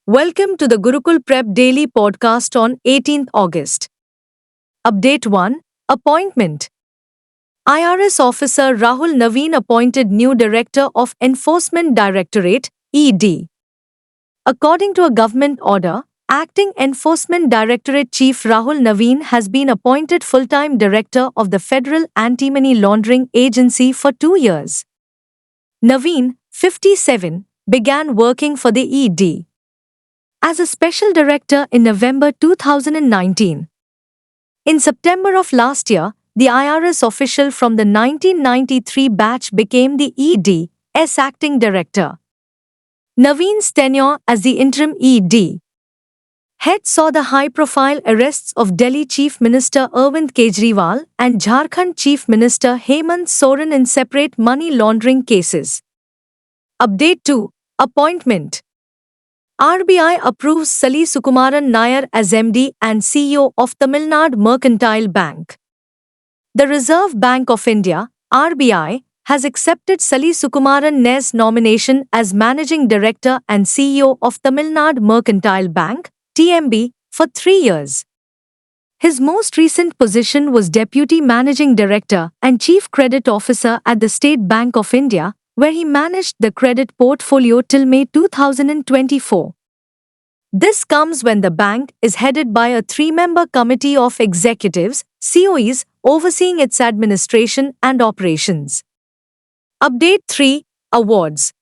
Welcome to the Gurukul Prep Daily Podcast on 18th August. Update 1. Appointment. IRS Officer Rahul Naveen appointed new Director of Enforcement Directorate, ED. According to a government order, Acting Enforcement Directorate Chief Rahul Naveen has been appointed full-time Director of the Federal Anti-Money Laundering Agency for 2 years. Naveen, 57, began working for the ED as a special director in November 2019. In September of last year, the IRS official from the 1993 batch became the ED's acting director. Naveen's tenure as the interim ED head saw the high-profile arrests of Delhi Chief Minister Arvind Kejriwal and Jharkhand Chief Minister Hemant Soren in separate money laundering cases. Update 2. Appointment. RBI approves Sali Sukumaran Nair as MD and CEO of Tamil Nadu Mercantile Bank. The Reserve Bank of India, RBI, has accepted Sali Sukumaran Nair's nomination as Managing Director and CEO of Tamil Nadu Mercantile Bank, TMB, for 3 years. His most recent position was Deputy Managing Director and Chief Credit Officer at the State Bank of India, where he managed the credit portfolio till May 2024. This comes when the bank is headed by a 3-member committee of executives, COEs, overseeing its administration and operations. Update 3. Awards.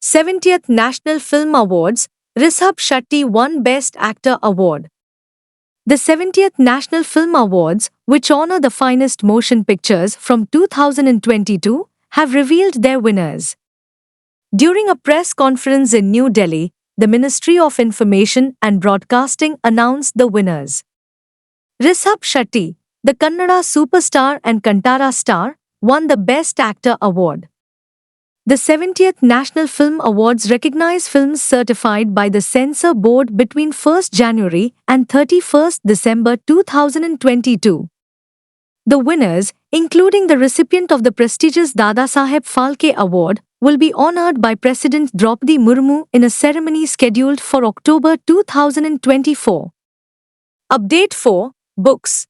70th National Film Awards, Rishabh Shetty won Best Actor Award. The 70th National Film Awards, which honor the finest motion pictures from 2022, have revealed their winners. During a press conference in New Delhi, the Ministry of Information and Broadcasting announced the winners. Rishabh Shetty, the Kannada superstar and Kantara star, won the Best Actor Award. The 70th National Film Awards recognize films certified by the Censor Board between 1st January and 31st December 2022. The winners, including the recipient of the prestigious Dadasaheb Phalke Award, will be honored by President Draupadi Murmu in a ceremony scheduled for October 2024. Update 4. Books.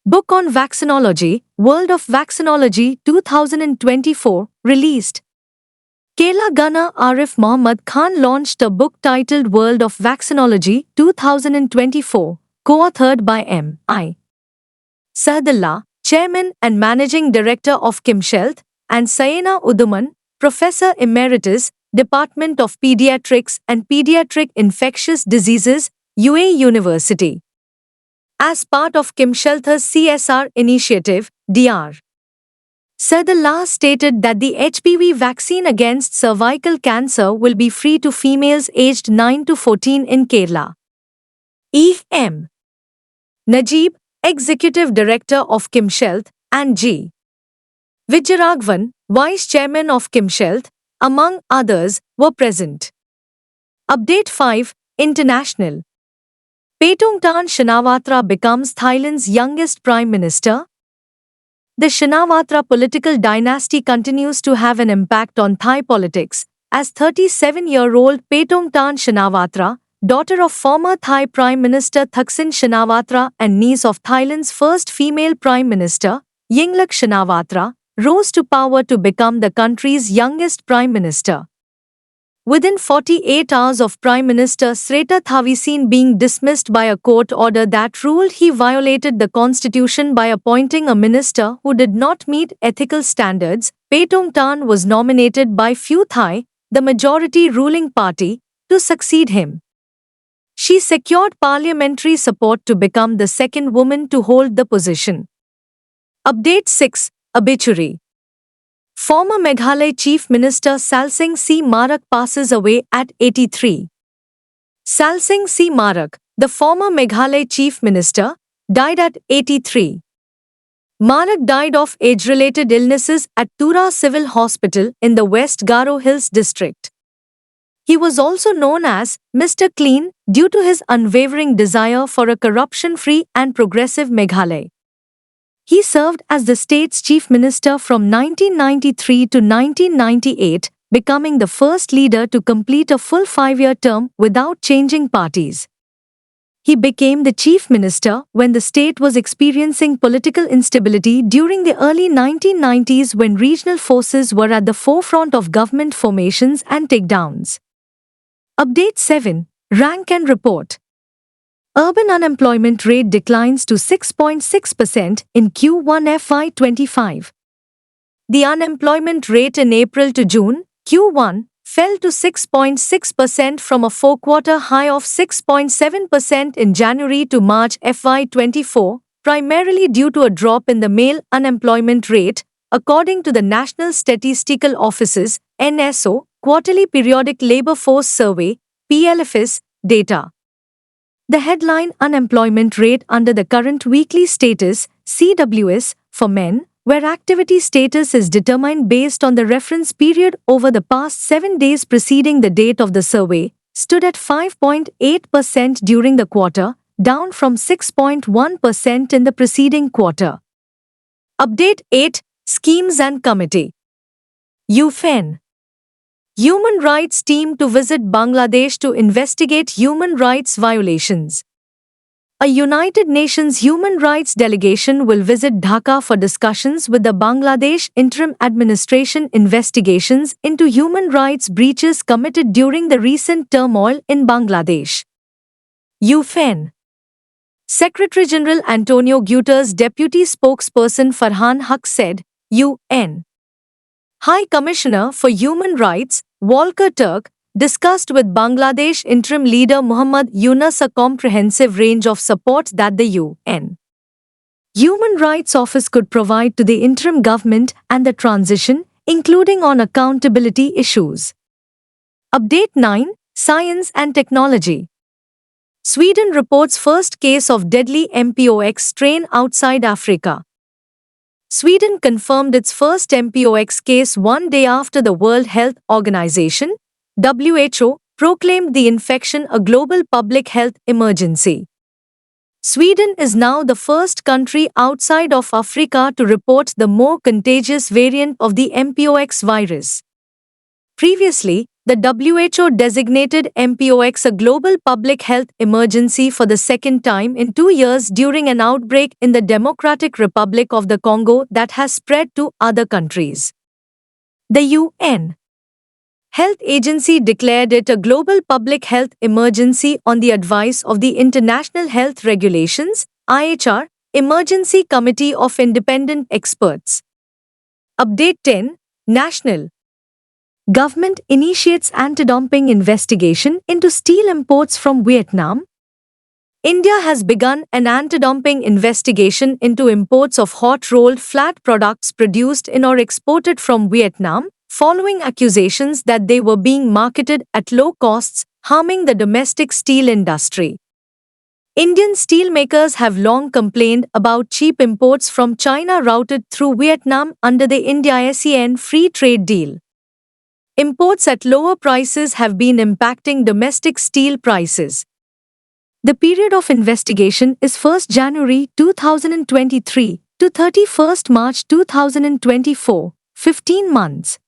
Book on Vaccinology, World of Vaccinology 2024, released. Kerala Gunner Arif Mohammad Khan launched a book titled World of Vaccinology 2024, co-authored by M.I. Sahadullah, Chairman and Managing Director of KIMSHEALth, and Sayena Uduman, Professor Emeritus, Department of Pediatrics and Pediatric Infectious Diseases, UAE University. As part of KIMSHEALth's CSR initiative, Dr. Sahadullah stated that the HPV vaccine against cervical cancer will be free to females aged 9 to 14 in Kerala. E.M. Najib, Executive Director of KIMSHEALth, and G. Vijayaraghavan, Vice Chairman of KIMSHEALth, among others, were present. Update 5. International. Paetongtarn Shinawatra becomes Thailand's youngest Prime Minister. The Shinawatra political dynasty continues to have an impact on Thai politics, as 37-year-old Paetongtarn Shinawatra, daughter of former Thai Prime Minister Thaksin Shinawatra and niece of Thailand's first female Prime Minister, Yingluck Shinawatra, rose to power to become the country's youngest Prime Minister. Within 48 hours of Prime Minister Srettha Thavisin being dismissed by a court order that ruled he violated the constitution by appointing a minister who did not meet ethical standards, Paetongtarn was nominated by Pheu Thai, the majority ruling party, to succeed him. She secured parliamentary support to become the second woman to hold the position. Update 6. Obituary. Former Meghalaya Chief Minister Salsing C. Marak passes away at 83. Salsing C. Marak, the former Meghalaya Chief Minister, died at 83. Marak died of age-related illnesses at Tura Civil Hospital in the West Garo Hills district. He was also known as Mr. Clean due to his unwavering desire for a corruption-free and progressive Meghalaya. He served as the state's chief minister from 1993 to 1998, becoming the first leader to complete a full 5-year term without changing parties. He became the chief minister when the state was experiencing political instability during the early 1990s, when regional forces were at the forefront of government formations and takedowns. Update 7. Rank and Report. Urban unemployment rate declines to 6.6% in Q1 FY25. The unemployment rate in April to June, Q1, fell to 6.6% from a four-quarter high of 6.7% in January to March FY24, primarily due to a drop in the male unemployment rate, according to the National Statistical Office's NSO Quarterly Periodic Labor Force Survey (PLFS) data. The headline unemployment rate under the current weekly status (CWS) for men, where activity status is determined based on the reference period over the past 7 days preceding the date of the survey, stood at 5.8% during the quarter, down from 6.1% in the preceding quarter. Update 8. Schemes and Committee. UN Human Rights Team to visit Bangladesh to investigate human rights violations. A United Nations human rights delegation will visit Dhaka for discussions with the Bangladesh Interim Administration investigations into human rights breaches committed during the recent turmoil in Bangladesh. UN Secretary-General Antonio Guterres' deputy spokesperson Farhan Haq said, UN High Commissioner for Human Rights, Volker Turk, discussed with Bangladesh interim leader Muhammad Yunus a comprehensive range of support that the UN Human Rights Office could provide to the interim government and the transition, including on accountability issues. Update 9. Science and Technology. Sweden reports first case of deadly Mpox strain outside Africa. Sweden confirmed its first Mpox case one day after the World Health Organization (WHO) proclaimed the infection a global public health emergency. Sweden is now the first country outside of Africa to report the more contagious variant of the Mpox virus. Previously, the WHO designated Mpox a global public health emergency for the second time in 2 years during an outbreak in the Democratic Republic of the Congo that has spread to other countries. The UN Health Agency declared it a global public health emergency on the advice of the International Health Regulations (IHR) Emergency Committee of Independent Experts. Update 10. National Government initiates anti-dumping investigation into steel imports from Vietnam. India has begun an anti-dumping investigation into imports of hot-rolled flat products produced in or exported from Vietnam, following accusations that they were being marketed at low costs, harming the domestic steel industry. Indian steelmakers have long complained about cheap imports from China routed through Vietnam under the India-ASEAN free trade deal. Imports at lower prices have been impacting domestic steel prices. The period of investigation is 1 January 2023 to 31 March 2024, 15 months.